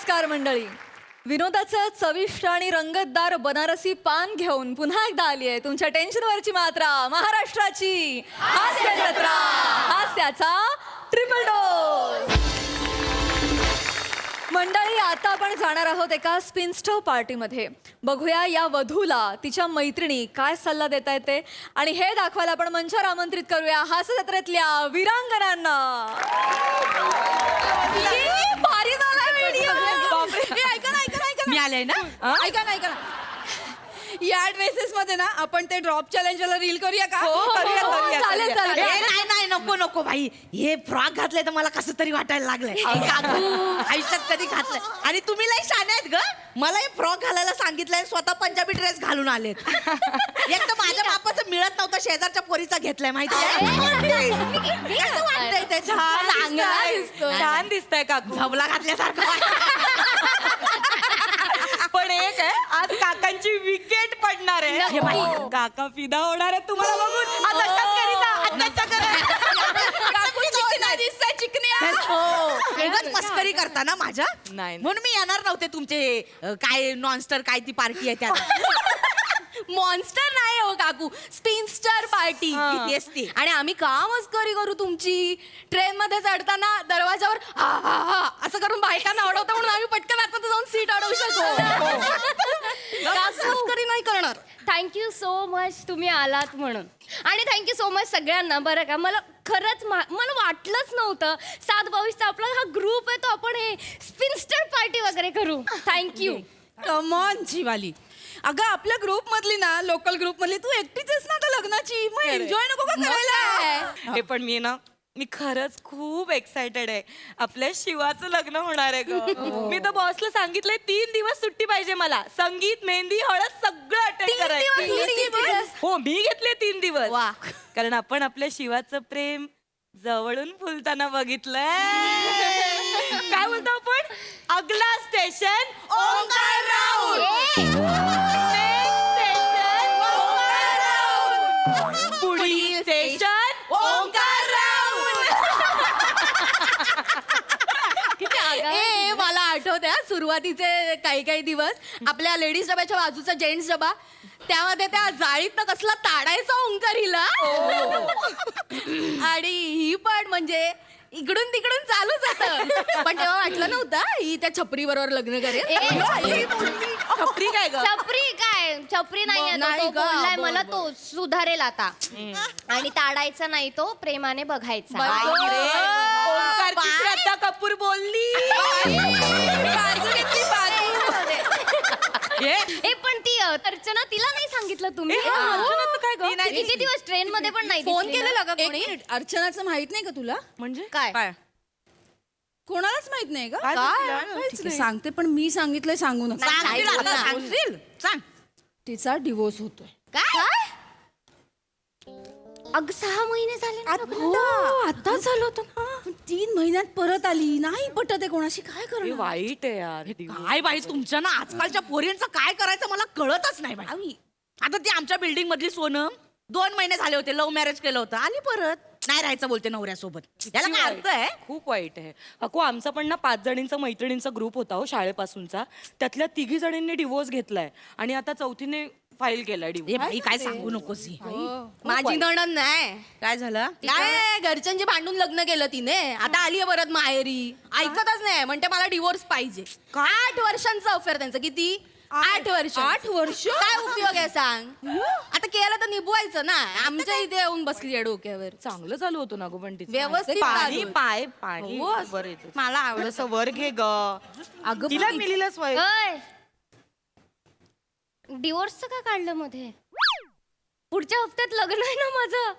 नमस्कार मंडळी. विनोदाचं चविष्ट आणि रंगतदार बनारसी पान घेऊन पुन्हा एकदा आली आहे तुमच्या टेन्शनवरची मात्रा, महाराष्ट्राची हास्य जत्रा, हास्याचा ट्रिपल डोस. मंडळी, आता आपण जाणार आहोत एका स्पिनस्टर पार्टीमध्ये. बघूया या वधूला तिच्या मैत्रिणी काय सल्ला देता येते आणि हे दाखवायला आपण मंचावर आमंत्रित करूया हास्य जत्रेतल्या वीरांगनांना. भारी झाला व्हिडिओ. मी आले ना. ऐका ना या ड्रेसेस मध्ये ना आपण ते ड्रॉप चॅलेंजला रील करूया का? चालेल चालेल. नाही नको भाई, हे फ्रॉक घातलंय तर मला कसं तरी वाटायला लागलंय. आयुष्यात कधी घातलंय आणि तुम्ही लई शाने आहेत ग. मला हे फ्रॉक घालायला सांगितलंय, स्वतः पंजाबी ड्रेस घालून आलेत. एक तर माझ्या बापाचं मिळत नव्हतं, शेजारच्या पोरीचा घेतलाय माहिती आहे. कसं वाटतंय ते? छान दिसतंय काकू, झबला घातल्यासारखं. पण एक आहे, आज काकांची विकेट पडणार आहे. हे बाई. काका फिदा होणार आहे तुम्हाला बघून. आज अशाच करीता, आत्ताच्या मस्करी करता ना माझ्या. नाही. म्हणून मी येणार नव्हते तुमचे काय नॉनस्टर काय ती पार्टी आहे त्यात. मॉन्स्टर नाही हो काकू, स्पिनस्टर पार्टी. तेच ती. आणि आम्ही का मस्करी करू तुमची? ट्रेन मध्ये चढताना दरवाजावर हा हा हा असं करून बायकांना अडवतो म्हणून आम्ही पटकन आतमध्ये जाऊन सीट अडवू शकतो. मस्करी नाही करणार. थँक्यू सो मच तुम्ही आलात म्हणून. आणि थँक्यू सो मच सगळ्यांना. बरं का, मला खरंच मला वाटलंच नव्हतं 7/22चा आपला हा ग्रुप आहे तो आपण हे स्पिनस्टर पार्टी वगैरे करू. थँक्यू. Come on Jivali. अगं आपल्या ग्रुप मधली ना, लोकल ग्रुप मधली तू एकटीच आहेस ना आता लग्नाची. मग एन्जॉय नको का करायला? हे पण मी खरंच खूप एक्सायटेड आहे. आपल्या शिवाचं लग्न होणार आहे ग. मी तर बॉसला सांगितलंय 3 दिवस सुट्टी पाहिजे मला. संगीत, मेहंदी, हळद सगळं अटेंड करायचं. हो, मी घेतले 3 दिवस. कारण आपण आपल्या शिवाचं प्रेम जवळून फुलताना बघितलंय. काय बोलतो आपण? अगला स्टेशन ओंकार राऊत. पुढील स्टेशन ओंकार राऊत. ए मला आठवते सुरुवातीचे काही दिवस आपल्या लेडीज डब्याच्या बाजूचा जेंट्स डबा, त्यामध्ये त्या जाळीत कसला ताडायचा ओंकार हिला. आणि ही पण म्हणजे इकडून तिकडून चालूच होतं. पण तेव्हा वाटलं नव्हतं ही त्या छपरी बरोबर लग्न करेल. छपरी काय ग? छपरी नाही नाही तो ग, बोललाय बरं, मला तो सुधारेल आता. आणि ताडायचा नाही तो, प्रेमाने बघायचा. ओंकारची श्रद्धा कपूर बोलली. ए पण ती अर्चना, तिला नाही सांगितलं तुम्ही? काय ग? ती किती दिवस ट्रेन मध्ये पण नाही फोन दिसली ना? केलेला का कोणी? अर्चनाचं माहित नाही का तुला? म्हणजे काय? कोणालाच माहित नाही का? काय? ठीक आहे, सांगते पण मी सांगितलंय सांगू नका. सांग. तिचा डिवोर्स होतोय. काय? अग 6 महिने झाले ना लग्नाला. आता झालं होतं ना. 3 महिन्यात परत आली. नाही पटत आहे कोणाशी, काय हे करणार? वाईट आहे यार. काय बाई तुमच्या ना आजकालच्या पोरींचं काय करायचं मला कळतच नाही बाई. आता ती आमच्या बिल्डिंग मधली सोनम 2 महिने झाले होते, लव्ह मॅरेज केलं होतं, आली परत. नाही राहायचं बोलते नवऱ्यासोबत. याला काय अर्थ आहे? खूप वाईट आहे. अको आमचा पण ना 5 जणींचा मैत्रिणींचा ग्रुप होता हो शाळेपासूनचा. त्यातल्या 3 जणींनी डिवोर्स घेतलाय आणि आता 4थीने फाईल केलाय ए डिवोर्स. बाई काय सांगू नकोस ही. माझी नणंद नाही. काय झालं? काय घरच्यांची भांडून लग्न केलं तिने, आता आली परत माहेरी. ऐकतच नाही, म्हणते मला डिवोर्स पाहिजे. 8 वर्षांचा अफेअर त्यांचं. किती? 8 वर्ष. 8 वर्ष? काय उपयोग आहे सांग? आता केलं तर निभवायचं ना. आमच्या इथे येऊन बसली आहे डोक्यावर. चांगलं चालू होतं ना गो पण तिचं. व्यवस्थित पाणी चालू. पाणी हो. वर येतं. मला आवडत. थोडंसं वर घे ग. अगं तिला बाई. मिलीला स्वय. डिवोर्सचं का काढलं मध्ये? पुढच्या हप्त्यात लग्न आहे ना माझं.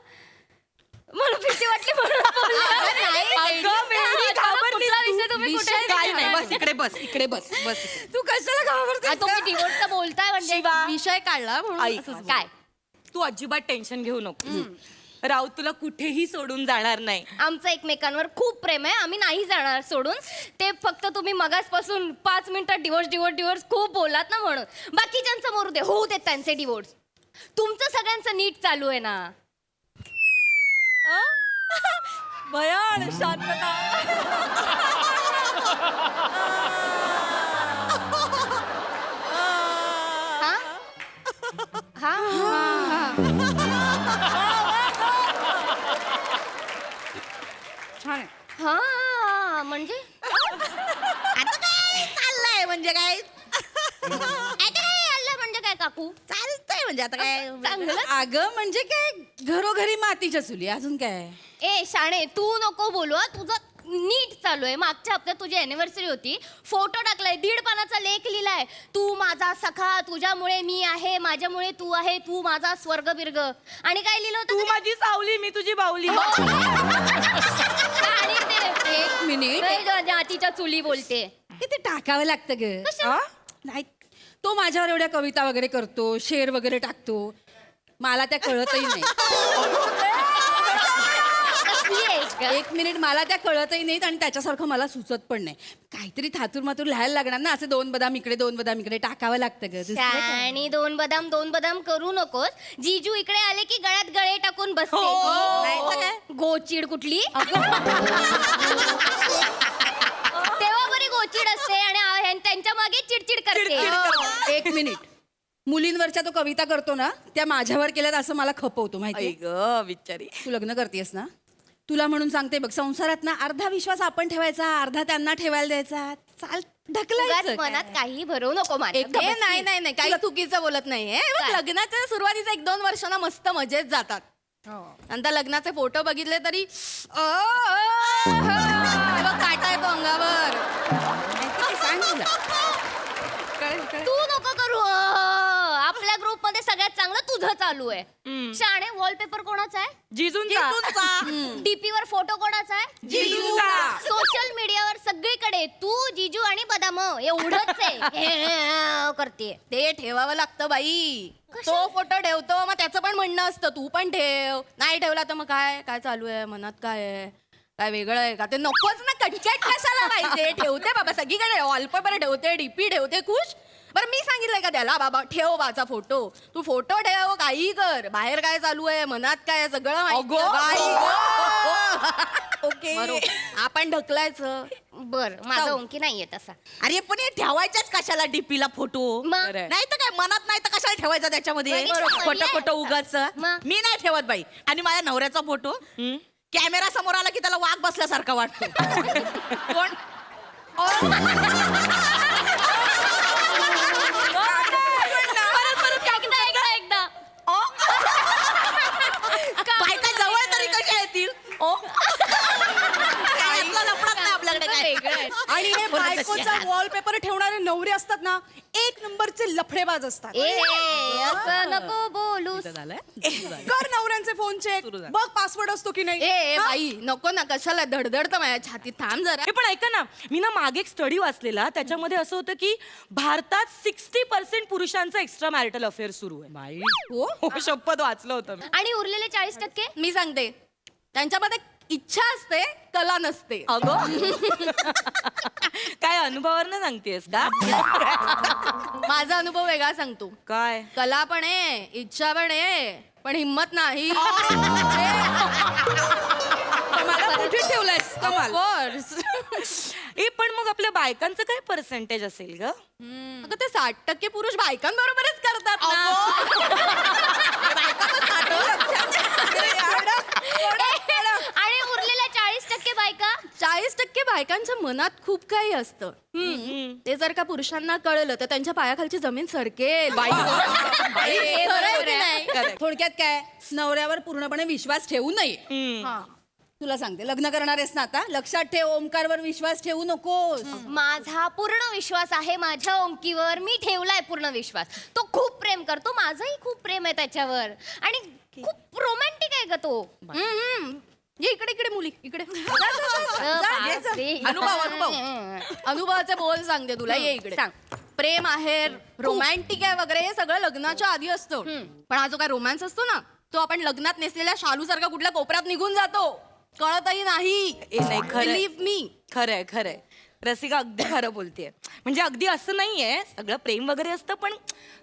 मला भीती वाटली म्हणून बोलले. अगं, वेडी घाबरलीस कुठला तू. विषय तुम्ही कुठे काय नाही, बस इकडे बस, इकडे बस, बस. तू कशाला घाबरते? तुम्ही डिवोर्सचा बोलताय म्हणजे शिवा. विषय काढला म्हणून ऐक. असंच बोल. काय? तू अजिबात टेन्शन घेऊ नको. राऊत तुला कुठेही सोडून जाणार नाही. आमचं एकमेकांवर खूप प्रेम आहे. आम्ही नाही जाणार सोडून. ते फक्त तुम्ही मगासपासून 5 मिनिटात डिवोर्स खूप बोलात ना म्हणून. बाकीच्यांचं मरू दे, होऊ देत त्यांचे डिवोर्स. तुमचं सगळ्यांचं नीट चालू आहे ना. भयान शांतता. हा छान आहे. हा म्हणजे आता काय चाललंय म्हणजे काय आता काय आलं म्हणजे काय काकू चालतंय म्हणजे आता काय चांगलं अगं म्हणजे काय घरोघरी मातीच्या चुली अजून काय. ए शाणे तू नको बोलू हं. तुझं नीट चालू आहे. मागच्या हप्त्यात तुझी अॅनिव्हर्सरी होती. फोटो टाकलाय 1.5 पानाचा लेख लिहिलाय. तू माझा सखा, तुझ्यामुळे मी आहे, माझ्यामुळे तू आहे, तू माझा स्वर्ग बिर्ग. आणि काय लिहिलं तू होतं माझी सावली मी तुझी बावली. आणि ते एक मिनिट जातीच्या चुली बोलते. ते टाकावं लागतं ग. हा? नाही तो माझ्यावर एवढ्या कविता वगैरे करतो, शेर वगैरे टाकतो, मला त्या कळतही नाही. कसली आहेस ग? एक मिनिट, मला त्या कळतही नाहीत आणि त्याच्यासारखं मला सुचत पण नाही. काहीतरी थातूर मातूर लिहायला लागणार ना, असे 2 बदाम इकडे 2 बदाम इकडे टाकावं लागतं ग. दुसरं काय? आणि 2 बदाम करू नकोस. जीजू इकडे आले की गळ्यात गळे टाकून बसते. नाही तर काय? गोचिड कुठली तेव्हा बरी गोचिड असते आणि त्यांच्या मागे चिडचिड करते. एक मिनिट, मुलींवरच्या तो कविता करतो ना, त्या माझ्यावर केल्यात असं मला खपवतो माहिती. आई ग बिचारी. तू लग्न करतेस ना, तुला म्हणून सांगते बघ, संसारात ना अर्धा विश्वास आपण ठेवायचा, अर्धा त्यांना ठेवायला द्यायचा. चाल उगाच ढकलायचं मनात काही भरवू नको माझ्या. एक- नाही नाही नाही काही चुकीचं बोलत नाहीये. बघ, काय? लग्नाच्या सुरुवातीचा 1-2 वर्षांना मस्त मजेत जातात. नंतर लग्नाचे फोटो बघितले तरी बघ काटा येतो अंगावर. सांग तुला. तू नको करू आपल्या ग्रुप मध्ये सगळ्यात चांगलं तुझं चालू आहे. शाणे वॉलपेपर कोणाचा आहे? जिजूंचा. डीपी वर फोटो कोणाचा आहे? जिजूंचा. सोशल मीडियावर सगळीकडे तू जिजू आणि बदाम एवढंच आहे करते. ते ठेवावं लागतं बाई. तो फोटो ठेवतो मग त्याचं पण म्हणणं असतं तू पण ठेव. नाही ठेवला तर मग काय काय चालू आहे मनात, काय आहे, काय वेगळं आहे का? ते नकोच ना, कटकट कशाला पाहिजे. ठेवते बाबा सगळीकडे, वॉलपेपर ठेवते, डीपी ठेवते, खुश. बरं मी सांगितलंय का त्याला बाबा ठेव माझा फोटो, तू फोटो ठेव, काही कर, बाहेर काय चालू आहे मनात काय आहे, सगळं माहिती आहे. ओके आपण ढकलायचं. बर माझा ओंकी नाहीये तसा. अरे पण हे ठेवायच्याच कशाला डीपीला फोटो? मग? नाही तर काय मनात नाही तर कशाला ठेवायचा त्याच्यामध्ये बरोबर. खोटं खोटं उगाच. मग? मी नाही ठेवत बाई. आणि माझ्या नवऱ्याचा फोटो कॅमेरा समोर आला की त्याला वाघ बसल्यासारखा वाटतो. कोण एकदा बायका जवळ तरी कशा येतील? काय यातला लफडाच नाही आपल्याकडे काय. वेगळं आहे. आणि हे बायकोचा वॉलपेपर ठेवणारे नवरे असतात ना, 1 नंबरचे लफडेबाज असतात. ए असं नको बोलूस. कर नवऱ्यांचे फोन चेक, बघ पासवर्ड असतो की नाही. ए बाई नको ना, कशाला धडधडतं माझ्या छातीत. थांब जरा. हे पण ऐका ना, मी ना मागे एक स्टडी वाचलेला, त्याच्यामध्ये असं होतं की भारतात 60% पुरुषांचा एक्स्ट्रा मॅरिटल अफेअर सुरू आहे. बाई हो शपथ वाचलं होतं मी. आणि उरलेले 40% मी सांगते त्यांच्यामध्ये इच्छा असते, कला नसते. अगं काय अनुभवावर सांगतेस का? माझा अनुभव वेगळा सांगतो. काय कला पण आहे, इच्छा पण आहे, पण हिम्मत नाही. मला कुठे ठेवलंयस कमाल. ए पण मग आपल्या बायकांचं काय पर्सेंटेज असेल ग? अगं ते 60% पुरुष बायकांबरोबरच करतात ना. आणि उरलेल्या 40% बायका 40% बायकांच्या मनात खूप काही असतं. ते जर का पुरुषांना कळलं तर त्यांच्या पायाखालची जमीन सरकेल. बाई खरं आहे की नाही? थोडक्यात काय, नवऱ्यावर पूर्णपणे विश्वास ठेवू नये. तुला सांगते, लग्न करणार आहेस ना आता, लक्षात ठेव, ओमकारवर विश्वास ठेवू नकोस. माझा पूर्ण विश्वास आहे माझ्या ओंकीवर. मी ठेवलाय पूर्ण विश्वास. तो खूप प्रेम करतो, माझंही खूप प्रेम आहे त्याच्यावर. आणि खूप रोमॅन्टिक आहे ग तो. ये इकडे इकडे मुली इकडे. बापरे. अनुभवाचे बोल सांगते तुला. ये इकडे सांग. प्रेम आहे, रोमॅन्टिक आहे वगैरे, हे सगळं लग्नाच्या आधी असतं. पण हा जो काय रोमॅन्स असतो ना, तो आपण लग्नात नेसलेल्या शालू सारखा कुठल्या कोपऱ्यात निघून जातो, कळतही नाही. ए नाही खरंय. बिलीव्ह मी. खरंय खरंय रसिका अगदी खरं बोलतेय. म्हणजे अगदी असं नाहीये, सगळं प्रेम वगैरे असतं, पण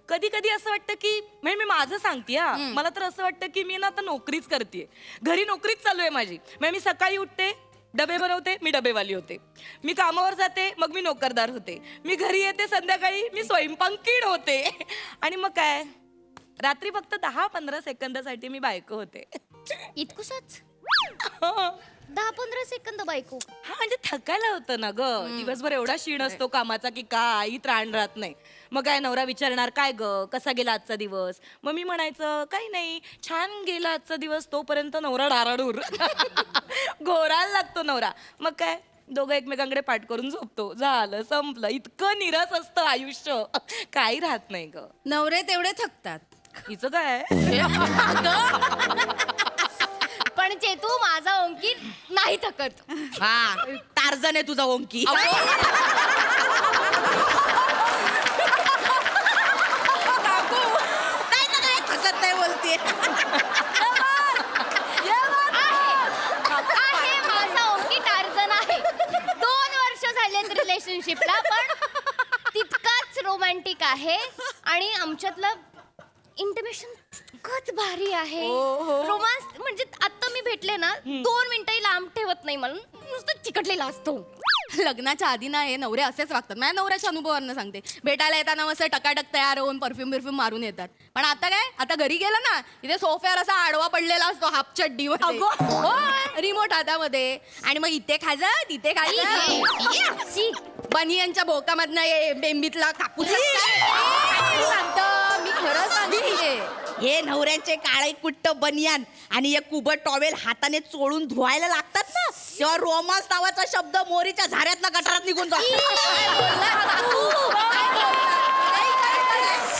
कधी कधी असं वाटतं की म्हणजे मी माझं सांगते मला तर असं वाटतं की मी ना आता नोकरीच करते, घरी नोकरीच चालू आहे माझी. म्हणजे मी सकाळी उठते, डबे बनवते, मी डबेवाली होते. मी कामावर जाते, मग मी नोकरदार होते. मी घरी येते संध्याकाळी, मी स्वयंपाकीण होते. आणि मग काय रात्री फक्त 10-15 सेकंदासाठी मी बायको होते. इतकुसच 10-15 सेकंद बायको. हा म्हणजे थकायला होतं ना ग, दिवसभर एवढा क्षीण असतो कामाचा की काही त्राण राहत नाही. मग काय नवरा विचारणार काय ग कसा गेला आजचा दिवस, मग मी म्हणायचं काही नाही छान गेला आजचा दिवस, तोपर्यंत नवरा डाराडूर घोरायला लागतो नवरा. मग काय दोघं एकमेकांकडे पाठ करून झोपतो, झालं संपलं. इतकं निरस असतं आयुष्य, काही राहत नाही ग. नवरे तेवढे थकतात. हिचं काय पण चेतू माझा ओंकी नाही थकत. हा टार्झन आहे तुझा ओंकी. नाही ना, काय थकत नाही बोलते. आहे माझा ओंकी टार्झन आहे. 2 वर्ष झालेत रिलेशनशिपला पण तितकाच रोमॅन्टिक आहे आणि आमच्यातलं इंटिमेशन इतकंच भारी आहे. रोमांस म्हणजे आता मी भेटले ना 2 मिनिटंही लांब ठेवत नाही, मला नुसतं चिकटलेला असतो. लग्नाच्या आधी ना हे नवरे असेच वागतात. माझ्या नवऱ्याच्या अनुभवावरनं सांगते. भेटायला येताना मस्त टकाटक तयार होऊन परफ्यूम बिरफ्यूम मारून येतात. पण आता काय, आता घरी गेलं ना इथे सोफ्यावर असा आडवा पडलेला असतो हाफ चड्डीवर, रिमोट हातामध्ये, आणि मग इथे खायचं तिथे खायचं. शी. बनियांच्या बोकामधनं बेंबीतला कापूस सांगतं. मी खरं सांगते. हे नवऱ्यांचे काळे कुट्ट बनियान आणि एक कुबट टॉवेल हाताने चोळून धुवायला लागतात ना, तेव्हा रोमांस नावाचा शब्द मोरीच्या झाऱ्यातनं गटारात निघून जातो.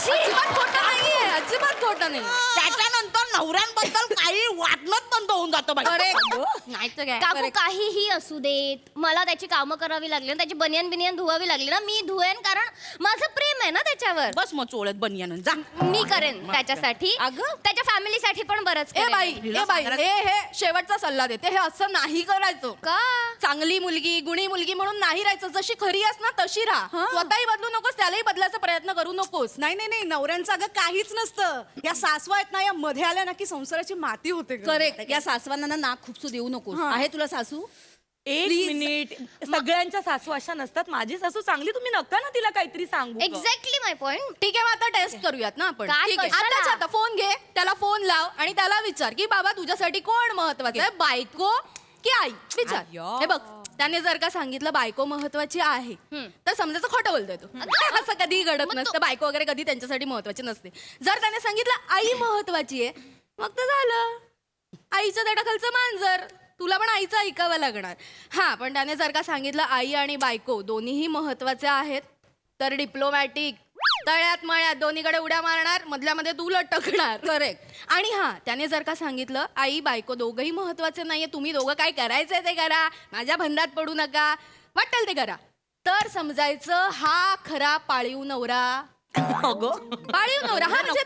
अजिबात खोटं नाहीये, अजिबात खोटं नाही. त्याच्यानंतर नवऱ्यांबद्दल काही वाटणंच बंद होऊन जातं बाई. नाही तर काय. काकू काहीही असू देत, मला त्याची कामं करावी लागली ना, त्याची बनियान बिनियान धुवावी लागली ना, मी धुवेन, कारण माझं प्रेम आहे ना त्याच्यावर. बस मग चोळत बनियान जा. मी करेन त्याच्यासाठी, त्याच्या फॅमिलीसाठी पण बरंच ए करेन. बाई हे शेवटचा सल्ला देते. हे असं नाही करायचं. का चांगली मुलगी गुणी मुलगी म्हणून नाही राहायचं. जशी खरी आहेस ना तशी राहा. स्वतःही बदलू नकोस, त्यालाही बदलायचा प्रयत्न करू नकोस. नाही नाही नाही, नवऱ्यांचं अगं काहीच नसतं. या सासवा आहेत ना, या मध्ये आल्या ना की संसाराची माती होते गं. करेक्ट. या सासवांना ना खूपसू देऊ नकोस. आहे तुला सासू? एक मिनिट, सगळ्यांच्या सासू अशा नसतात. माझी सासू चांगली, तुम्ही नका ना तिला काहीतरी सांगू ग. एक्झॅक्टली माय पॉइंट. ठीक आहे, मग आता टेस्ट करूयात ना आपण. काय ठीक आहे, कशाला? आताच आता फोन घे, त्याला फोन लाव आणि त्याला विचार की बाबा तुझ्यासाठी कोण महत्वाचं आहे, बायको की आई? विचार. हे बघ, त्याने जर का सांगितलं बायको महत्वाची आहे तर समजायचं खोटं बोलतोय तो. असं कधी घडत नसतं. बायको वगैरे कधी त्यांच्यासाठी महत्वाची नसते. जर त्याने सांगितलं आई महत्वाची आहे, मग तर झालं. आईचं दडाखालचं मांजर, तुला पण आईचं ऐकावं लागणार. हा, पण त्याने जर का सांगितलं आई आणि बायको दोन्हीही महत्वाचे आहेत, तर डिप्लोमॅटिक, तळ्यात मळ्यात दोन्हीकडे उड्या मारणार, मधल्यामध्ये तू लटकणार. करेक्ट. आणि हा, त्याने जर का सांगितलं आई बायको दोघंही महत्वाचे नाहीये, तुम्ही दोघं काय करायचंय ते करा, माझ्या भंडात पडू नका, वाटेल ते करा, तर समजायचं हा खरा पाळीव नवरा. पाळीव नवरा. हा म्हणजे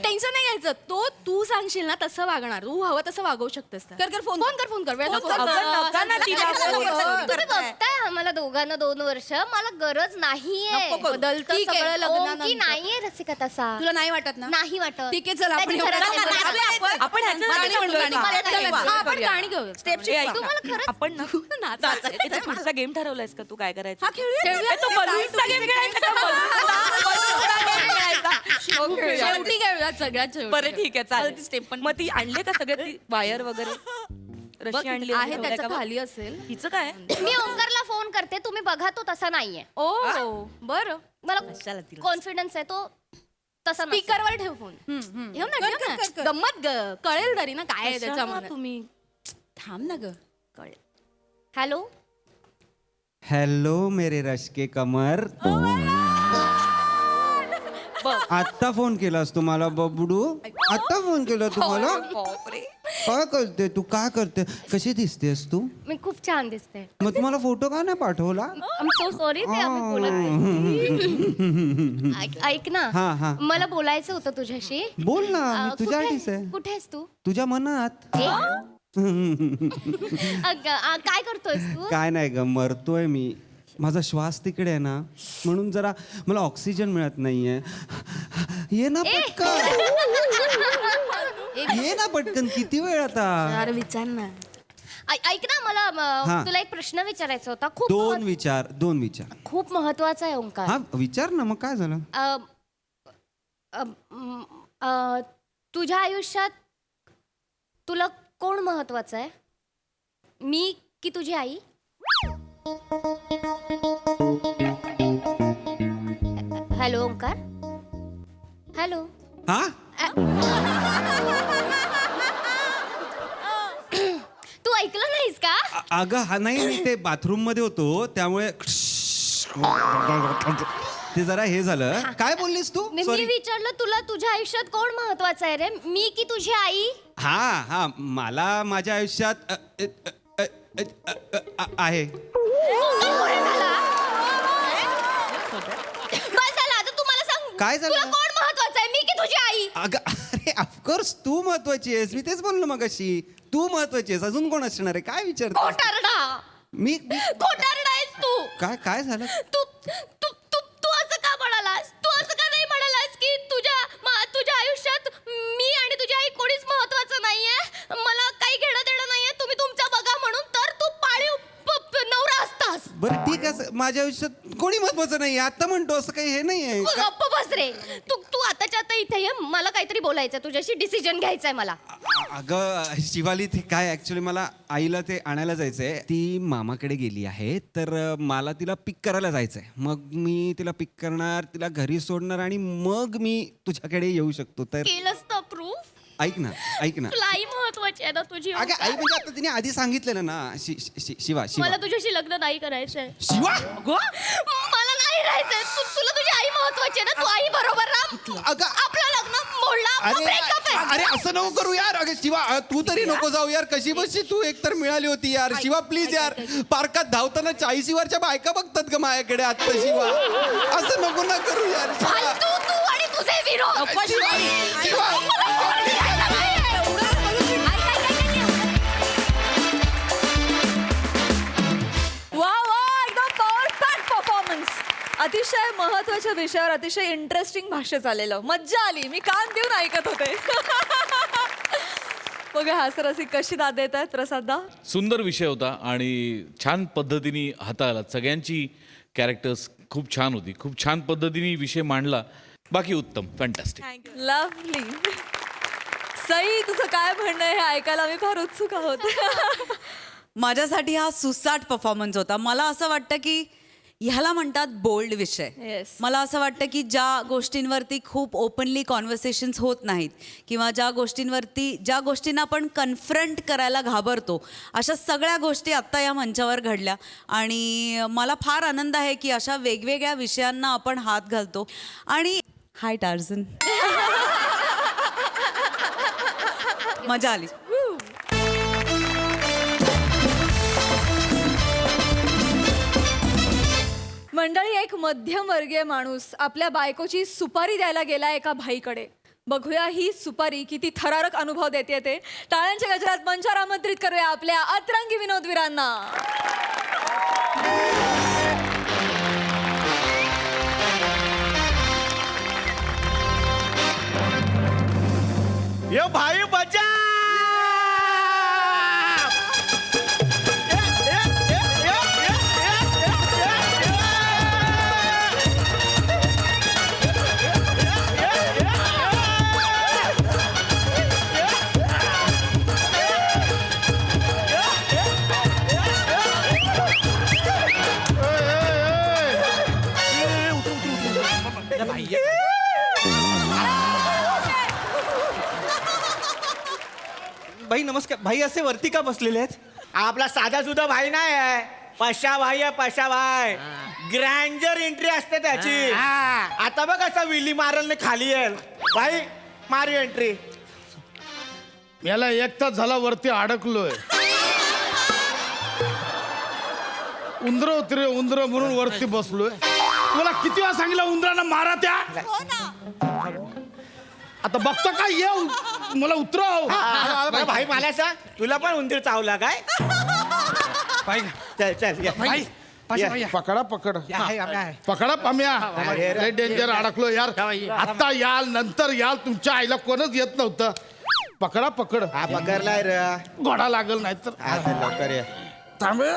टेन्शन नाही घ्यायचं. तो तू सांगशील ना तसं वागणार, तू हवं तसं वागवू शकतेस. कर फोन कर वेळ नको. अगं, नका ना तिला फोन. तुम्ही बघताय आम्हाला दोघांना 2 वर्ष, मला गरज नाहीये. बदलतं ठीक आहे. सगळं लग्नानंतर. ओंकी नाहीये रसिका तसा. तुला नाही वाटत ना? नाही वाटत. ठीक आहे, चल आपण त्याची एवढं खरंच आपण- नाही वाटत. आपण ह्याच्यासाठी गाणी म्हणू, बोलतोय गाणी. ना. मला हा, आपण गाणी घेऊ. तुम्हाला खरंच आपण ना ए, तू पुढचा गेम ठरवलायस का? तू काय करायचं? खेळूया. ए, तो बलूनचा गेम खेळायचा का? बलूनचा game खेळायचा. हो, खेळूया. शेवटी खेळूया सगळ्यात शेवटी. बरं ठीक आहे चालेल. मग ती आणले का सगळ्यात ती वायर वगैरे रशी आणली आहे ठेवलंय त्याच्या का? खाली असेल. हिचं काय? मी ओंकारला फोन करते, तुम्ही बघा तो तसा नाहीये. ओ बरं. मला कशाला तिला? कॉन्फिडन्स आहे तो तसा नसेल. स्पीकरवर ठेव फोन. ठेव ना, ठेव ना. गंमत कळेल तरी ना काय आहे कशाला त्याच्यामध्ये. तुम्ही थांब ना ग. कळेल. हॅलो. हेलो मेरे रश के कमर. आत्ता फोन केलास तुम्हाला बबडू? आत्ता फोन केला तुम्हाला? बापरे. काय करते तू? काय करते? कशी दिसतेस तू? मी खूप छान दिसते. मग तुम्हाला फोटो का नाही पाठवला? आय एम सो सॉरी, ते आम्ही बोलत नाही. ऐक ना, हा, हा. मला बोलायचं होतं तुझ्याशी. बोल ना, मी कुठे- तुझ्यासाठीच आहे. कुठे आहेस तू? तुझ्या मनात. काय करतोयस तू? काय नाही ग, मरतोय मी. माझा श्वास तिकडे आहे ना, म्हणून जरा मला ऑक्सिजन मिळत नाहीये. ये ना पटकन, ये ना पटकन. किती वेळ आता? अरे विचार ना. ऐक ना, मला हा. तुला एक प्रश्न विचारायचा होता. दोन विचार. खूप महत्वाचा आहे ओंकार. हा विचार ना, मग काय झालं? अ, अ, तुझ्या आयुष्यात तुला कोण महत्वाचं आहे, मी की तुझी आई? Hello Omkar, hello. हा तू ऐकलं नाहीस का? अगं हा नाही मी ते बाथरूम मध्ये होतो त्यामुळे ते जरा हे झालं. काय बोललीस तू? मी सॉरी. विचारलं तुला तुझ्या आयुष्यात कोण महत्वाचं आहे रे, मी की तुझी आई? हा मला माझ्या आयुष्यात आहे. बस झालं, आता तू मला सांग, काय झालं? तुला कोण महत्वाचं आहे, मी की तुझी आई? अगं अरे ऑफकोर्स तू महत्वाची आहेस. मी तेच बोललो मगाशी. तू महत्वाची आहेस. अजून कोण असणार आहे? काय विचारतो खोटारडा, मी खोटारडा आहेस तू. काय झालं? तू तू तू तू असं का म्हणालास? तू असं का नाही म्हणालास की तुझ्या आयुष्यात मी आणि तुझी आई कोणीच महत्वाचं नाहीये, मला काही घेणं देणं नाहीये, तुम्ही तुमचं बघा म्हणून, तर तू पाळीव नवरा असतास. बरं ठीक आहे. माझ्या आयुष्यात कोणी महत्वाचं नाही. आता म्हणतो असं काही हे नाही आहे. गप्प बस रे. तू आताच्या आता इथे ये, मला काहीतरी बोलायचं तुझ्याशी, डिसिजन घ्यायचंय मला. अगं शिवाली ते काय ऍक्च्युली मला आईला ते आणायला जायचंय. ती मामाकडे गेली आहे तर मला तिला पिक करायला जायचंय. मग मी तिला पिक करणार, तिला घरी सोडणार आणि मग मी तुझ्याकडे येऊ शकतो. तर केलंस तर प्रूफ. ऐक ना. तुला आई महत्वाची आहे ना तुझी? अगं आई म्हणजे आता तिने आधी सांगितलेलं ना. शिवा मला तुझ्याशी लग्न नाही करायचंय. शिवा मला नाही राहायचंय. तुला तुझी आई महत्वाची आहे ना, तू आई बरोबर राहा. अगं आपलं लग्न मोडलं, ब्रेकअप आहे. अरे असं नको करू यार. अगं शिवा तू तरी नको जाऊ यार. कशी बशी तू एकतर मिळाली होती यार. शिवा प्लीज यार. पार्कात धावताना 40 वरच्या बायका बघतात का माझ्याकडे आता? शिवा असं नको ना करू यार. फालतू तू आणि तुझे विरोध. शिवा वा एकदम परफेक्ट परफॉर्मन्स. अतिशय महत्वाच्या विषयावर अतिशय इंटरेस्टिंग भाष्य चाललेलं. मज्जा आली. मी कान देऊन ऐकत होते. बघा हास्यरसिक कशी दाद देत आहेत प्रसाददा. सुंदर विषय होता आणि छान पद्धतीने हाताळला. सगळ्यांची कॅरेक्टर्स खूप छान होती. खूप छान पद्धतीने विषय मांडला. बाकी उत्तम, फॅन्टॅस्टिक. लवली. सई तुझं काय म्हणणं आहे हे ऐकायला मी फार उत्सुक आहोत. माझ्यासाठी हा सुसाट परफॉर्मन्स होता. मला असं वाटतं की ह्याला म्हणतात बोल्ड विषय. Yes. मला असं वाटतं की ज्या गोष्टींवरती खूप ओपनली कॉन्व्हर्सेशन्स होत नाहीत किंवा ज्या गोष्टींना आपण कन्फ्रंट करायला घाबरतो, अशा सगळ्या गोष्टी आत्ता या मंचावर घडल्या आणि मला फार आनंद आहे की अशा वेगवेगळ्या विषयांना आपण हात घालतो. आणि हाय टार्झन. मजा आली. मंडळी, एक मध्यमवर्गीय माणूस आपल्या बायकोची सुपारी द्यायला गेला एका भाईकडे. बघूया ही सुपारी किती थरारक अनुभव देते ते. टाळ्यांच्या गजरात मंचावर आमंत्रित करूया आपल्या अतरंगी विनोदवीरांना. ये भाई बचा. भाई नमस्कार. भाई असे वरती का बसलेले आहेत? आपला साधा सुद्धा भाई नाही आहे, पशा भाई आहे. पशा भाई ग्रँजर एंट्री असते त्याची. आता बघ असा विली मारलने खाली येईल. भाई मारी एंट्री. याला एक तास झाला वरती अडकलोय. उंदर होती रे उंदर म्हणून वरती बसलोय. तुला किती वेळा सांगितलं उंदरांना मारा त्या? आता बघतो काय ये मला उतरव. भाई मला सांग, तुला पण उंदीर चावला काय? भाई चल चल भाई पकडा पकडा पाम्या. लय डेंजर अडकलो यार. आता याल नंतर याल. तुमच्या आईला कोणच येत नव्हतं. पकडा पकड. हा पकडलाय रे. घोडा लागल नाही तर. लवकर ये. थांबे.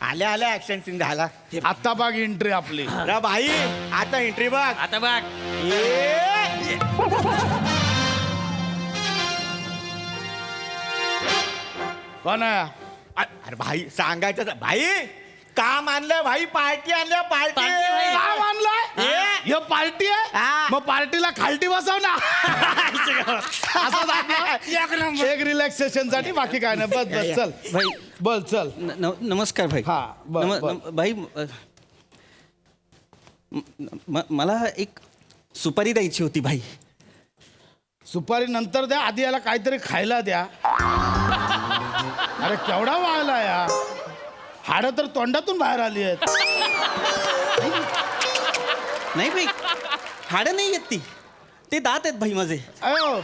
आल्या आल्या ऍक्शन सीन झाला. आता बघ एंट्री आपली. भाई आता एंट्री बघ. आता बघ. ये कोण आहे अरे भाई सांगायचं भाई काम आणलं भाई पार्टी आणलं पार्टी काय मानलाय हे पार्टी आहे मग पार्टीला खालटी बसव ना असं दाखव. एक रिलॅक्सेशन साठी बाकी काय नाही बस बस चल भाई बोल चल नमस्कार भाई हा, बर, बर. भाई मला एक सुपारी द्यायची होती भाई. सुपारी नंतर द्या आधी याला काहीतरी खायला द्या. अरे केवढा वाळला या हाडं तर तोंडातून बाहेर आली आहेत. नाही भाई हाडं नाही येत ती ते दात आहेत भाई माझे. अयो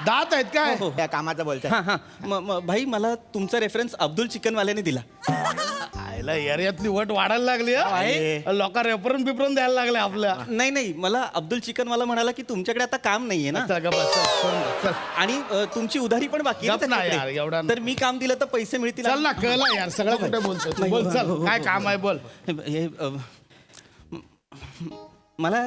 दात आहेत काय हो, त्या कामाचं बोलतोय. हा हा भाई मला तुमचा रेफरन्स अब्दुल चिकनवाल्याने दिला. आयला एरियातली वट वाढायला लागली लोक रेफरन बिफरन द्यायला लागले आपल्या. नाही मला अब्दुल चिकनवाला म्हणाला की तुमच्याकडे आता काम नाहीये ना चल ग बस, चल, चल. आणि तुमची उधारी पण बाकी आहे गप ना त्याच्याकडे. यार, एवढा तर मी काम दिलं तर पैसे मिळतील. चल ना कळला यार सगळं कुठे बोलतोय तू. बोल चल काय काम आहे बोल. हे, मला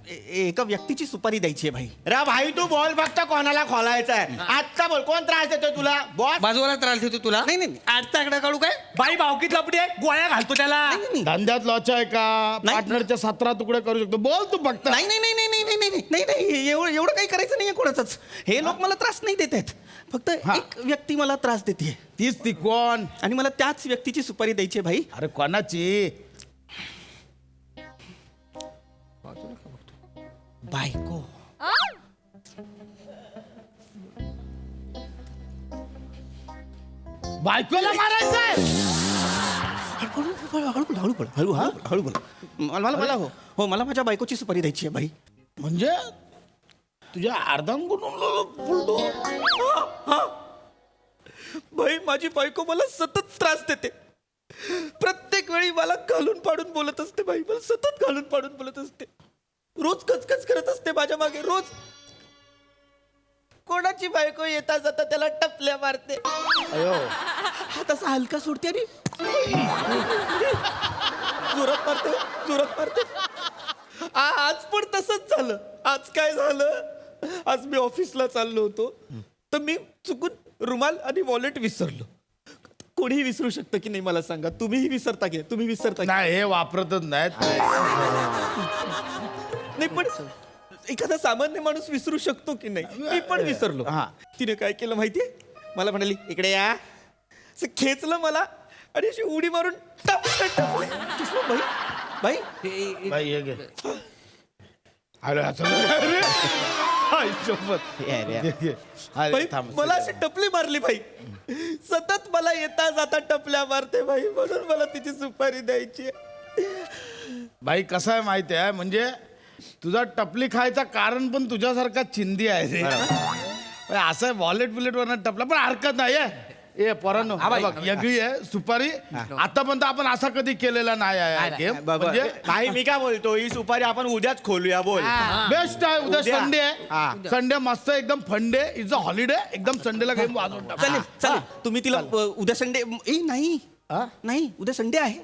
एका व्यक्तीची सुपारी द्यायची आहे भाई. रा भाई तू बोल फक्त कोणाला खोलायचा आहे आजचा बोल कोण त्रास देतोय तुला बॉस बाजूला त्रास देतो तुला. नाही आजचा आकडा काढू काय. बाई भावकीत लपडी आहे गोळ्या घालतो त्याला. धंद्यात लॉच आहे का नाही. पार्टनरच्या 17 तुकडे करू शकतो बोल तू फक्त. नाही एवढं काही करायचं नाहीये कोणाचंच. हे लोक मला त्रास नाही देत आहेत. फक्त हा. एक व्यक्ती मला त्रास देते तीच ती कोण आणि मला त्याच व्यक्तीची सुपारी द्यायची आहे भाई. अरे कोणाची बायको. बायकोला मारायचंय. हळू बोल. मला हो मला माझ्या बायकोची सुपारी द्यायची आहे भाई. म्हणजे तुझ्या अर्धांगून भाई माझी बायको मला सतत त्रास देते. प्रत्येक वेळी मला घालून पाडून बोलत असते भाई. मला सतत घालून पाडून बोलत असते. रोज कचकच करत असते माझ्या मागे रोज. कोणाची बायको येता जाता त्याला टपल्या मारते. हात असा हलका सोडते आणि जोरात मारते. आज पण तसंच झालं. आज काय झालं. आज मी ऑफिसला चाललो होतो तर मी चुकून रुमाल आणि वॉलेट विसरलो. कोणीही विसरू शकतं की नाही मला सांगा. तुम्हीही विसरता की तुम्ही विसरता की नाही हे वापरतच नाहीत. नाही पण एखादा सामान्य माणूस विसरू शकतो की नाही. मी पण विसरलो. हा. तिने काय केलं माहितीये. मला म्हणाली इकडे या. असं खेचलं मला आणि अशी उडी मारून टपले. भाई बाई हे घे. अरे अरे. आई शपथ. घे, घे. अरे, भाई थांब. मला अशी टपली मारली भाई. सतत मला येता जाता टपल्या मारते भाई. म्हणून मला तिची सुपारी द्यायची. बाई कसं आहे माहिती आहे म्हणजे तुझा टपली खायचा कारण पण तुझ्यासारखा चिंदी आहे रे. असं वॉलेट बिलेट वरनं टपला पण हरकत नाही आहे. ए पोरांनो बघ वेगळी आहे सुपारी. आतापर्यंत आपण असा कधी केलेला नाही आहे गेम. म्हणजे भाई मी काय बोलतो ही सुपारी आपण उद्याच खोलूया बोल. बेस्ट आहे. उद्या उद्या. संडे हा. आहे. संडे मस्त एकदम फंडे इज अ हॉलिडे एकदम संडेला गेम वाजवून टाकू. चालेल तुम्ही तिला उद्या संडे नाही उद्या संडे आहे.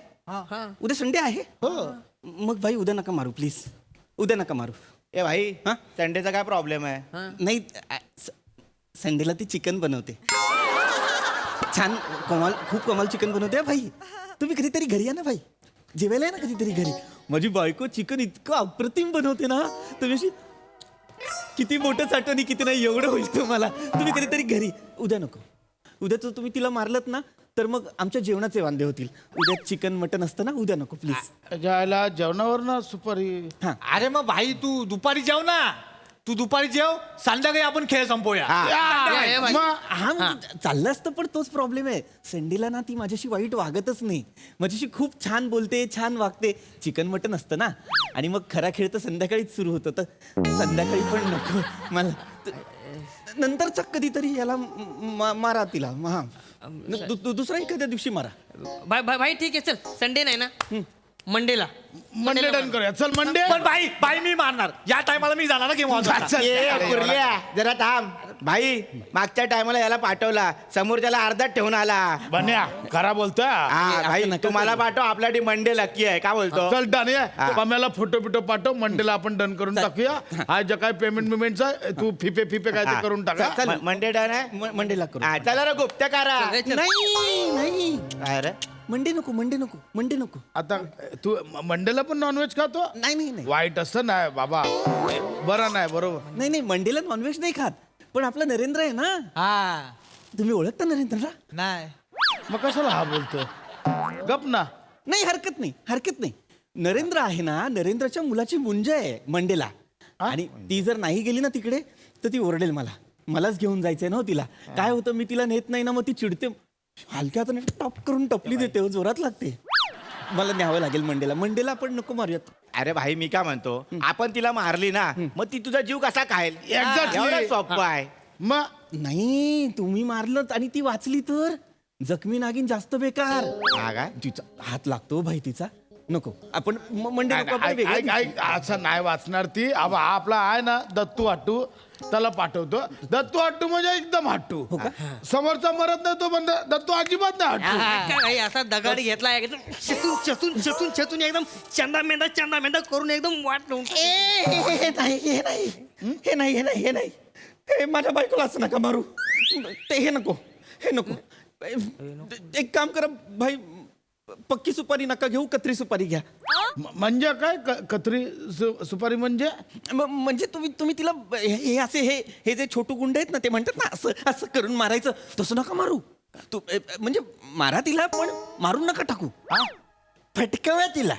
उद्या संडे आहे. मग भाई उद्या नका मारू प्लीज. उद्या नका मारू. ए भाई हा? संडेचा काय प्रॉब्लेम आहे. नाही संडेला ती चिकन बनवते. छान खूप कमाल चिकन बनवते भाई. तुम्ही कधीतरी घरी या ना भाई. जेवायला या ना कधीतरी घरी. माझी बायको चिकन इतकं अप्रतिम बनवते ना. तुम्ही अशी किती मोठं साठवणी किती नाही एवढं होईल तुम्हाला. तुम्ही कधीतरी घरी. उद्या नको. उद्या तर तुम्ही तिला मारलत ना तर मग आमच्या जेवणाचे वांदे होतील. उद्या चिकन मटन असतं ना. उद्या नको प्लीज. जायला जेवणावर ना सुपारी. अरे मग भाई तू दुपारी जेव ना. तू दुपारी जेव संध्याकाळी आपण खेळ संपवूया. चाललं असतं पण तोच प्रॉब्लेम आहे. संडेला ना ती माझ्याशी वाईट वागतच नाही. माझ्याशी खूप छान बोलते छान वागते. चिकन मटन असतं ना आणि मग खरा खेळ तर संध्याकाळीच सुरू होतं. तर संध्याकाळी पण नको मला. नंतरचा कधीतरी याला मारा तिला. दुसऱ्या एखाद्या दिवशी मारा. भाई ठीक आहे चल संडे नाही ना मंडेला मंडे डन करूया चल मंडे पण बाई मी मारणार या टायमाला मी जाणार ना गेम जरा थांब भाई मागच्या टायमाला याला पाठवला समोरच्याला अर्धात ठेवून आला बन्या खरा बोलतोय हा भाई तुम्हाला पाठव आपल्या टीम मंडे लकी आहे का बोलतो चल डन ये पम्याला फोटो बिटो पाठव मंडेला आपण डन करून टाकूया हा जे काय पेमेंट बिमेंटचा तू फिपे काय ते करून टाका मंडे डन आहे मंडेला करू हा, चला रे गुप्त करा नाही काय रे मंडे नको आता तू मंडेला पण नॉनव्हेज खातो नाही वाईट असतं नाही बाबा बरं नाही बरोबर नाही मंडेला नॉनव्हेज नाही खात पण आपला नरेंद्र आहे ना हा तुम्ही ओळखता नरेंद्रला नाही मग कशाला हा बोलतोय गप ना नाही हरकत नाही नरेंद्र आहे ना नरेंद्रच्या मुलाची मुंज आहे मंडेला आणि ती जर नाही गेली ना तिकडे तर ती ओरडेल मलाच घेऊन जायचंय ना हो तिला काय होतं मी तिला नेत नाही ना मग ती चिडते हलक्या हाताने टप करून टपली देते हो, जोरात लागते मला न्यावं लागेल मंडेला आपण नको मारूयात अरे भाई मी काय म्हणतो आपण तिला मारली ना मग ती तुझा जीव कसा खाईल Exactly. एवढं सोपं आहे मग नाही तुम्ही मारलं आणि ती वाचली तर जखमी नागिन जास्त बेकार हा काय तिचा हात लागतो भाई तिचा नको आपण मंडे नको आपण ऐक वेगळं ऐक ऐक, असं नाही वाचणार ती हा आपला आहे ना दत्तू हट्टू त्याला पाठवतो दत्तू हट्टू म्हणजे एकदम हट्टू समोरचा मरत नाही तो पण दत्तू अजिबात नाही हट्टू असा दगड घेतला एकदम चतून एकदम चंदा मेंदा करून एकदम वाट हे नाही हे माझ्या बायकोला असं नका मारू हे नको एक काम करा भाई पक्की सुपारी नका घेऊ कत्री सुपारी घ्या म्हणजे काय कत्री सुपारी म्हणजे म्हणजे तुम्ही तिला हे असे हे जे छोटू गुंड आहेत ना ते म्हणतात ना असं करून मारायचं तसं नका मारू म्हणजे मारा तिला पण मारून नका टाकू फटकाव्या तिला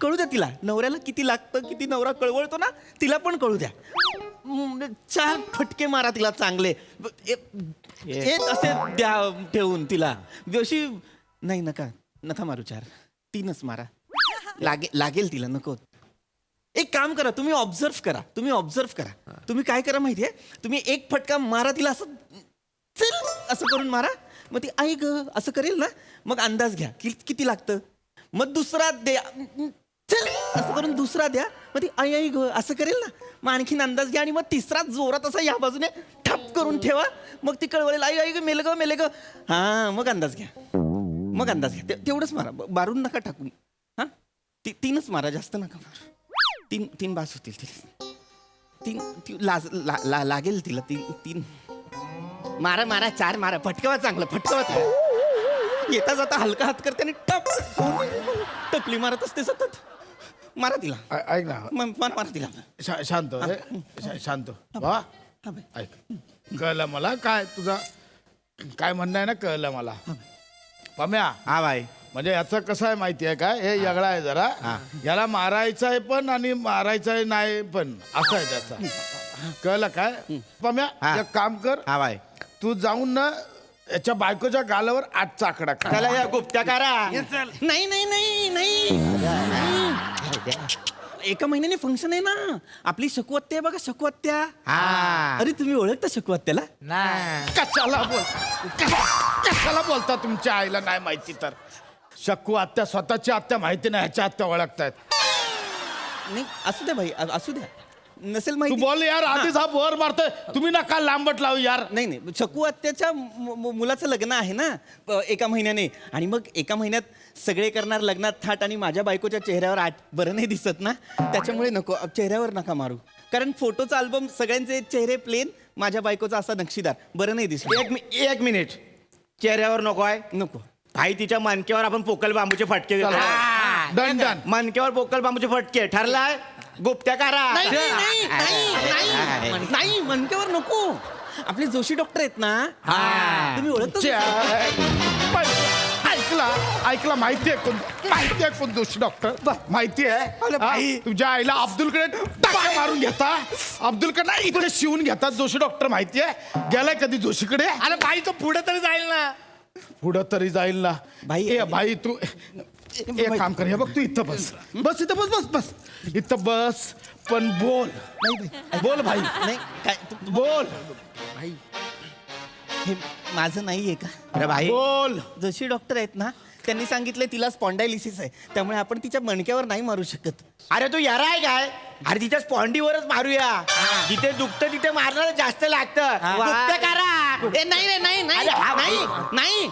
कळू द्या तिला नवऱ्याला किती लागतं किती नवरा कळवळतो ना तिला पण कळू द्या 4 फटके मारा तिला चांगले असे द्या ठेवून तिला जशी नाही नका मारू 4 3च मारा लागेल तिला नको एक काम करा तुम्ही ऑब्झर्व करा तुम्ही काय करा माहितीये तुम्ही एक फटका मारा तिला असं चल असं करून मारा मग ती आई ग असं करेल ना मग अंदाज घ्या किती लागतं मग दुसरा द्या चल असं करून दुसरा द्या मग ती आई ग असं करेल ना मग आणखीन अंदाज घ्या आणि मग तिसरा जोरात असा या बाजूने ठप करून ठेवा मग ती कळवळेल आई ग मेले ग हा मग अंदाज घ्या तेवढंच मारा मारून नका टाकून हा 3च मारा जास्त नका मारा 3 बास होतील तिला 3 लागेल तिला 3 मारा 4 मारा फटकावा चांगला येता जाता हलका हात करते आणि टपली मारत असते सतत मारा तिला ऐक ना मारा तिला शांत वा ऐक कळलं मला काय तुझा काय म्हणणं आहे ना कळलं मला पम्या हा भाई म्हणजे याचं कसं आहे माहिती आहे काय हे यगळा आहे जरा याला मारायचं आहे पण आणि मारायचं आहे नाही पण असं आहे त्याचा कळलं काय पम्या एक काम कर हा भाई तू जाऊन ना याच्या बायकोच्या गालावर 8 चाकडा चला या गुप्त्या करा नाही एका महिन्याने फंक्शन आहे ना आपली शकवत्या बघा शकवत्या अरे तुम्ही ओळखता शकवत्याला कशाला बोलता तुमच्या आईला नाही माहिती तर शकू आत्या स्वतःची आत्या माहिती नाही ह्याच्या आत्या ओळखतायत नाही असू द्या भाई असू द्या नसेल तू माहिती बोल यार आधीच हा वर मारतोय तुम्ही नका लांबट लावू यार नाही शकू आत्याच्या मुलाचं लग्न आहे ना एका महिन्याने आणि मग एका महिन्यात सगळे करणार लग्नात थाट आणि माझ्या बायकोच्या चेहऱ्यावर 8 बरं नाही दिसत ना त्याच्यामुळे नको चेहऱ्यावर नका मारू कारण फोटोचा अल्बम सगळ्यांचे चेहरे प्लेन माझ्या बायकोचा असा नक्षीदार बरं नाही दिसत एक मिनिट चेहऱ्यावर नको आहे नको भाई तिच्या मानक्यावर आपण पोकल बांबूचे फटके देतो. डन मानक्यावर पोकल बांबूचे फटके ठरलाय गुप्त्या करा नाही मनक्यावर नको आपले जोशी डॉक्टर आहेत ना तुम्ही ओळखता ऐकला माहितीये कोण दोषी डॉक्टर माहिती आहे तुझ्या आईला अब्दुलकडे टाका मारून घेता अब्दुलकडे इकडे शिवून घेतात जोशी डॉक्टर माहितीये गेलाय कधी जोशीकडे अरे भाई तो पुढे तरी जाईल ना भाई तू एक काम कर हे बघ तू इथं बस इथं बस पण बोल भाई नाही काय बोल हे माझं नाहीये का अरे भाई बोल जोशी डॉक्टर आहेत ना त्यांनी सांगितलं तिला स्पॉन्डायलिसिस आहे, त्यामुळे आपण तिच्या मणक्यावर नाही मारू शकत. अरे तू यारा आहे काय? अरे तिच्या स्पॉन्डीवरच मारूया. जिथे दुखतं तिथे मारणार जास्त लागतं. दुखतं करा. नाही रे, नाही नाही अरे, हा, नाही नाही.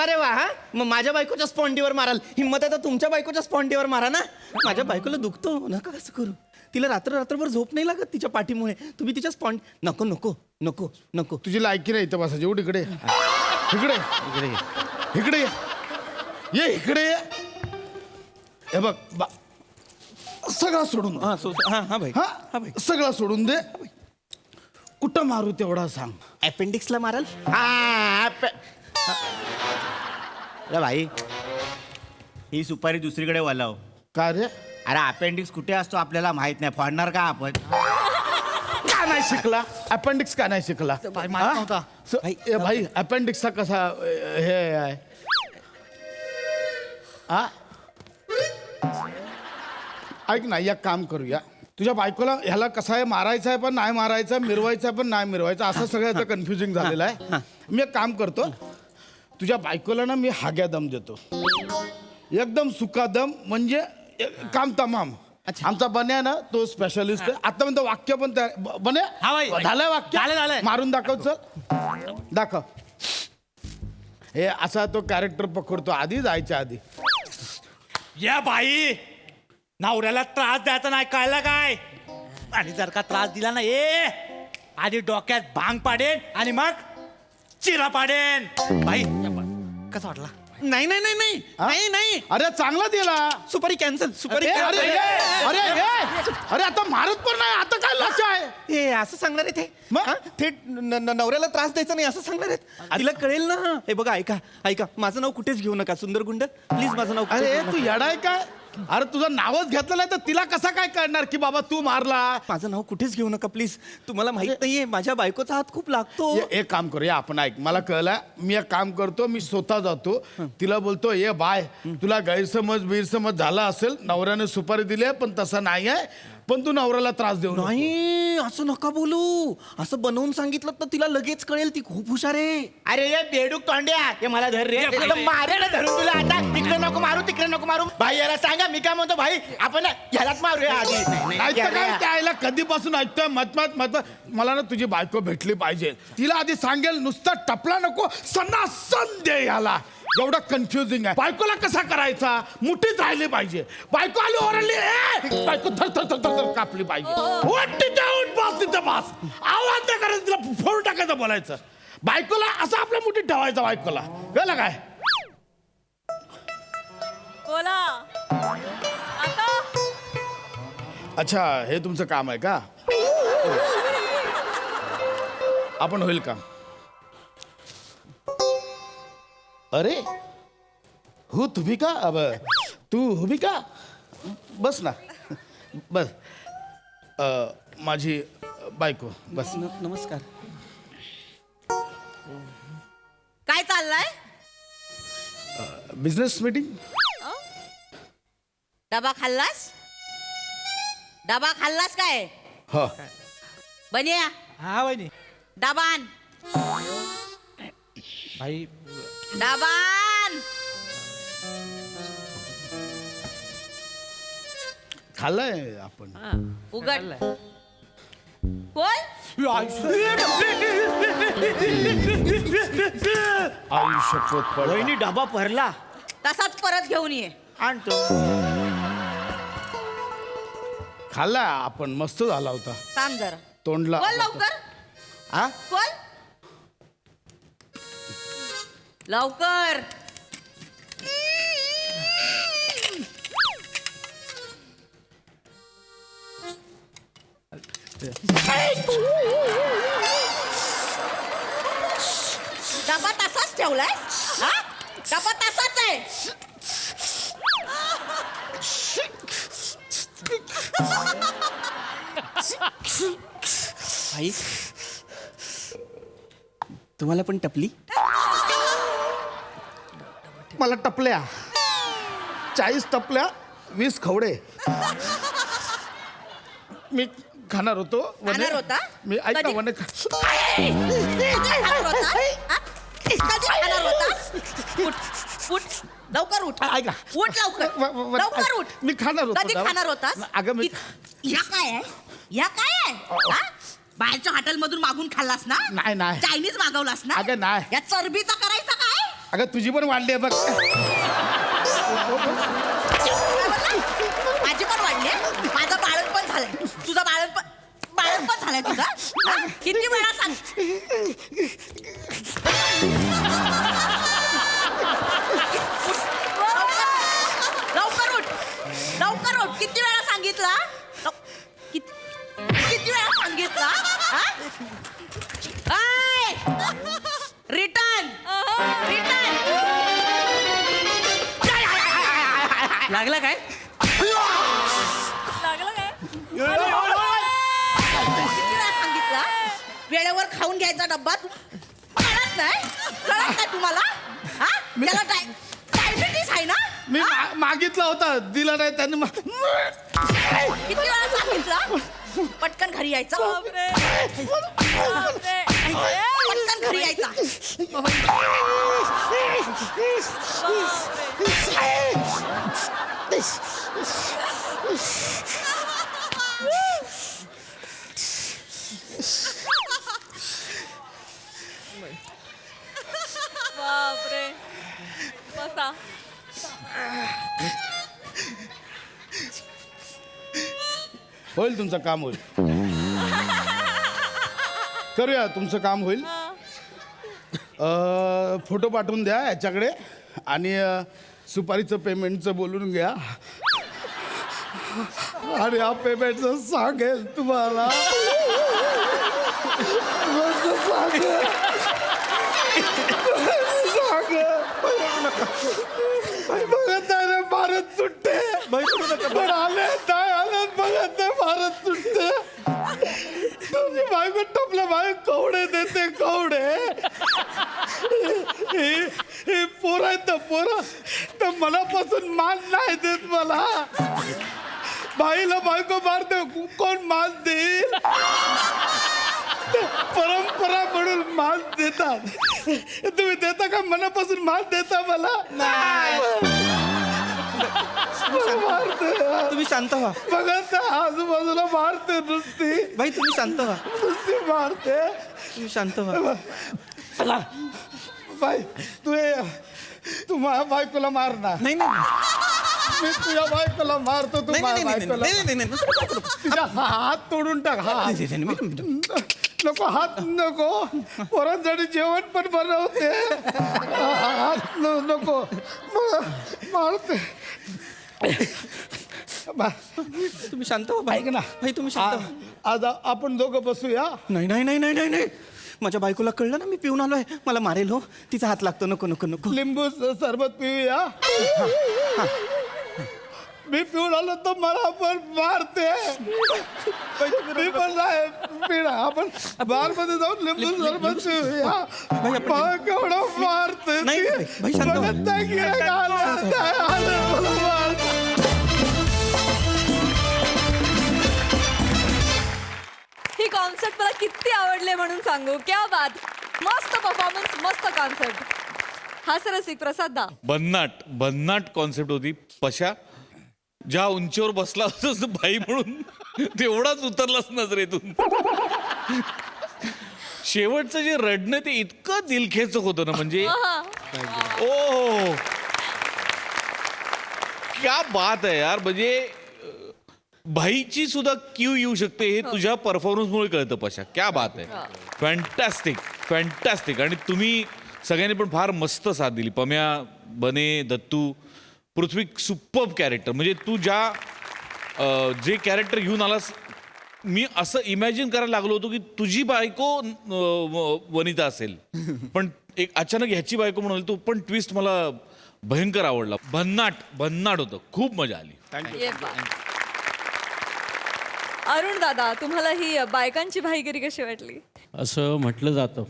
अरे वा, हा मग माझ्या बायकोच्या स्पॉन्डीवर माराल. हिंमत आहे तर तुमच्या बायकोच्या स्पॉन्डीवर मारा ना. माझ्या बायकोला दुखतो, नका कसं करू. तिला रात्रभर झोप नाही लागत तिच्या पाठीमुळे. तुम्ही तिच्या स्पॉन्ड नको नको नको नको. तुझी लायकी नाही इथं बसा. जेवढ इकडे ये. इकडे ये. इकडे ये. ये इकडे ये. हे बघ सगळं सोडून दे. हा भाई. हा सगळं सोडून दे. कुठं मारू तेवढा सांग. अपेंडिक्सला माराल. अरे भाई ही सुपारी दुसरीकडे वळव. काय रे अरे अपेंडिक्स कुठे असतो आपल्याला माहित नाही, फोडणार का आपण? का नाही शिकला? अपेंडिक्स का नाही शिकला? नव्हता. ए भाई अपेंडिक्सचा कसा हे आहे? हा ऐक ना, एक काम करूया. तुझ्या बायकोला ह्याला कसं आहे, मारायचं आहे पण नाही मारायचं, मिरवायचं आहे पण नाही मिरवायचं, असं सगळ्याचं कन्फ्युजिंग झालेलं आहे. मी एक काम करतो, तुझ्या बायकोला ना मी हाग्या दम देतो, एकदम सुका दम, म्हणजे काम तमाम. आमचा बन्या ना तो स्पेशलिस्ट आहे. आता म्हणतो वाक्य पण बन्या झालंय वाक्य, झालंय. मारून दाखव. चल दाखव. हे असा तो कॅरेक्टर पकडतो आधी जायच्या आधी. या बाई, नवऱ्याला त्रास द्यायचा नाही, कळलं काय? आणि जर का त्रास दिला ना, आधी डोक्यात भांग पाडेन आणि मग चिरा पाडेन. बाई कसा वाटला? नाही नाही नाही नाही नाही नाही. अरे चांगला दिला. सुपारी कॅन्सल. सुपारी अरे अरे अरे अरे आता मारत पण नाही, आता काय लक्ष आहे? हे असं सांगणार आहे ते मग? हा? थेट नवऱ्याला त्रास द्यायचा नाही असं सांगणार आहेत. तिला कळेल ना. हे बघा, ऐका ऐका, माझं नाव कुठेच घेऊ नका. सुंदर गुंड प्लीज, माझं नाव कुठेच अरे घेऊ तू नका. येडाय काय? अरे तुझं नावच घेतलेलं आहे तर तिला कसा काय कळणार की बाबा तू मारला? माझं नाव कुठेच घेऊ नका प्लीज. तुम्हाला माहित नाहीये माझ्या बायकोचा हात खूप लागतो. एक काम करूया आपण, ऐक मला कळलं. मी एक काम करतो, मी स्वतः जातो, तिला बोलतो ये बाय, तुला गैरसमज झाला असेल, नवऱ्याने सुपारी दिली आहे पण तसं नाही आहे, पण तू नवऱ्याला त्रास देऊ नको. नाही असं नका बोलू. असं बनवून सांगितलं तर तिला लगेच कळेल. ती खूप हुशार आहे. अरे ये बेडूक तोंड्या, हे मला धर रे. मारे धरून तुला आता. इकडे नको मारू, तिकडे नको मारू. भाई याला सांगा, मी काय म्हणतो भाई, आपण ह्यालाच मारूया आधी. ऐकतं काय त्याला कधीपासून ऐकतोय मत मला ना तुझी बायको भेटली पाहिजे. तिला आधी सांगेल, नुसता टपला नको, सन्नासन दे ह्याला. एवढं कन्फ्युजिंग आहे. बायकोला कसा करायचा? मुठीत राहिली पाहिजे. बायको आली ओरडली, बायको थर थर थर थर कापली पाहिजे. उठ तिथं बस. आवाज नाही करायचं, तिला फोडून टाकायचं, बोलायचं. बायकोला असं आपल्या मुठीत ठेवायचं बायकोला. कळलं काय? बोला आता. अच्छा, हे तुमचं काम आहे का? आपण होईल का? अरे हो तुम्ही का? अब तू हुबी का? बस ना, बस. माझी बायको बस. नमस्कार. काय चाललंय? Business meeting. डबा खाल्लास? डबा खाल्लास काय? हो. बनिया हा वहिनी. डबान भाई डबान. खाल्लंय आपण. उघड. कोण? आयुष्य वहिनी डबा भरला. तसाच परत घेऊन ये. आणतो. खाल्लाय आपण, मस्त झाला होता. थांब जरा. तोंडला. बोल लवकर. हा? बोल लवकर. डबा तसाच ठेवलाय? हा? डबा तसाच आहे. आई, तुम्हाला पण टपली? मला टपल्या 40 टपल्या 20 खवडे. मी खाणार होतो. खाणार होता? मी ऐक ना कधी? वने खाणार होता? हा? कधी खाणार होतास? उठ, उठ. लवकर उठ ऐक ना. उठ लवकर लवकर उठ मी खाणार होतो कधी ना. खाणार होतास अगं मी ह्या काय आहे ह्या काय आहे हा? बाहेरच्या हॉटेलमधून मागून खाल्लास ना नाही, नाही. चायनीज मागवलास ना अगं नाही. या चरबीचा करायचा काय अगं तुझी पण वाढली आहे बघ. माझी पण वाढली आहे. माझं बाळणपण झालंय तुझं बाळणपण झालंय तुझं हा? किती वेळा सांग लवकर उठ किती वेळा सांगितला किती वेळा सांगितला रिटर्न लागला काय लागलं काय किती वेळा सांगितला वेळेवर खाऊन घ्यायचा डब्बा कळत नाही तुम्हाला हा त्याला डायबिटीस आहे ना मी मागितला होता दिला नाही त्यांनी किती वेळा सांगितलं पटकन घरी यायचा पटकन घरी यायचा बापरे बसा होईल तुमचं काम होईल करूया तुमचं काम होईल फोटो पाठवून द्या याच्याकडे आणि सुपारीचं पेमेंटचं बोलून घ्या आणि या पेमेंटचं सांगेल तुम्हाला बघत आहे रे भारत सुटते पण आले काय आले बघत आहे भारत सुटते तुझी बायको टपल्या बाय कवडे देते कवडे हे पोर आहेत ना पोरं तर मनापासून मान नाही देत मला बाईला बायको मारते कोण मान देईल परंपरा म्हणून मान देतात तुम्ही देता का मनापासून मान देता मला मारते तुम्ही शांत व्हा बघा आजूबाजूला मारते नुसती भाई तुम्ही शांत व्हा नुसती मारते तुम्ही शांत व्हा बाई तू माझ्या बायकोला मार ना नाही मी तुझ्या बायकोला मारतो तू माझ्या बायकोला नाही तिचा हात तोडून टाक हात नको हात नको पोरांसाठी जेवण पण बनवते हात नको मारते तुम्ही शांत व्हा ऐक ना भाई तुम्ही शांत व्हा आज आपण दोघं बसूया नाही नाही नाही नाही नाही नाही माझ्या बायकोला कळलं ना मी पिऊन आलोय मला मारेल हो तिचा हात लागतो नको नको नको लिंबू सरबत पिऊया मी पिऊन आलो तर मला पण मारते मी पण नाही पिणार आपण बार मध्ये जाऊन लिंबू सरबत पिऊया मला केवढं मारते नाही, ती. भाई, शांत व्हा. बघत नाही की हे आलं, मला मारते. ही कॉन्सर्ट मला किती आवडले म्हणून सांगू क्या बात मस्त परफॉर्मन्स मस्त कॉन्सर्ट हा रसिक प्रसाद दा भन्नाट कॉन्सेप्ट होती पशा ज्या उंचीवर बसला होतास बाई म्हणून तेवढाच उतरलाच नजरेतून शेवटचं जे रडणं ते इतकं दिलखेचक होतं ना म्हणजे ओ क्या बात आहे यार म्हणजे भाईची सुद्धा क्यू येऊ शकते हे तुझ्या परफॉर्मन्समुळे कळतं पशा क्या बात आहे फॅन्टॅस्टिक आणि तुम्ही सगळ्यांनी पण फार मस्त साथ दिली पम्या बने दत्तू पृथ्वी सुपर्ब कॅरेक्टर म्हणजे तू ज्या जे कॅरेक्टर घेऊन आलास मी असं इमॅजिन करायला लागलो होतो की तुझी बायको वनिता असेल पण एक अचानक ह्याची बायको म्हणून तो पण ट्विस्ट मला भयंकर आवडला भन्नाट होतं खूप मजा आली अरुण दादा तुम्हाला ही बायकांची भाईगिरी कशी वाटली असं म्हटलं जातं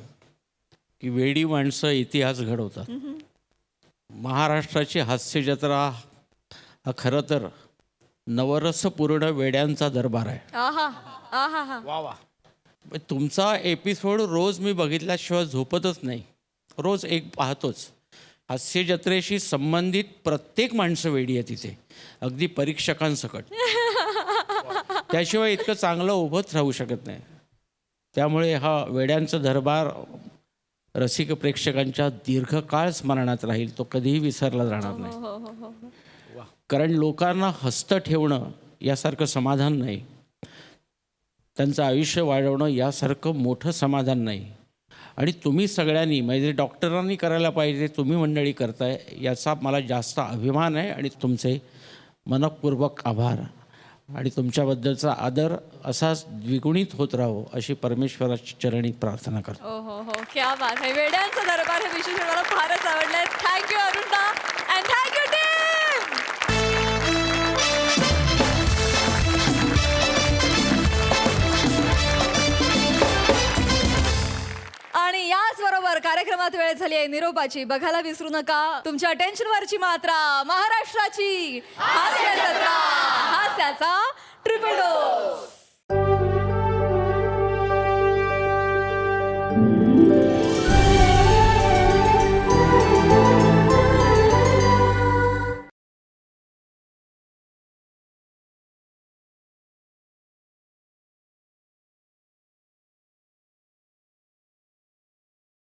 की वेडी माणसं इतिहास घडवतात महाराष्ट्राची हास्य जत्रा हा खरं तर नवरसपूर्ण वेड्यांचा दरबार आहे आहा आहा हा वा वा तुमचा एपिसोड रोज मी बघितल्याशिवाय झोपतच नाही रोज एक पाहतोच हास्य जत्रेशी संबंधित प्रत्येक माणसं वेडी आहे तिथे, अगदी परीक्षकांसकट. त्याशिवाय इतकं चांगलं उभंच राहू शकत नाही. त्यामुळे हा वेड्यांचा दरबार रसिक प्रेक्षकांच्या दीर्घकाळ स्मरणात राहील, तो कधीही विसरला जाणार नाही. कारण लोकांना हसतं ठेवणं यासारखं समाधान नाही, त्यांचं आयुष्य वाढवणं यासारखं मोठं समाधान नाही. आणि तुम्ही सगळ्यांनी म्हणजे डॉक्टरांनी करायला पाहिजे, तुम्ही मंडळी करताय, याचा मला जास्त अभिमान आहे आणि तुमचे मनपूर्वक आभार. आणि तुमच्याबद्दलचा आदर असाच द्विगुणित होत राहो अशी परमेश्वराच्या चरणी प्रार्थना करतो. हो हो हो, क्या बात आहे. वेड्यांचा दरबार हे विशेष मला फारच आवडलंय. थँक्यू अरुणदा अँड थँक्यू टीम. आणि याच बरोबर कार्यक्रमात वेळ झाली आहे निरोपाची. बघायला विसरू नका तुमच्या टेन्शनवरची मात्रा, महाराष्ट्राची हास्य जत्रा, हास्याचा ट्रिपल डोस.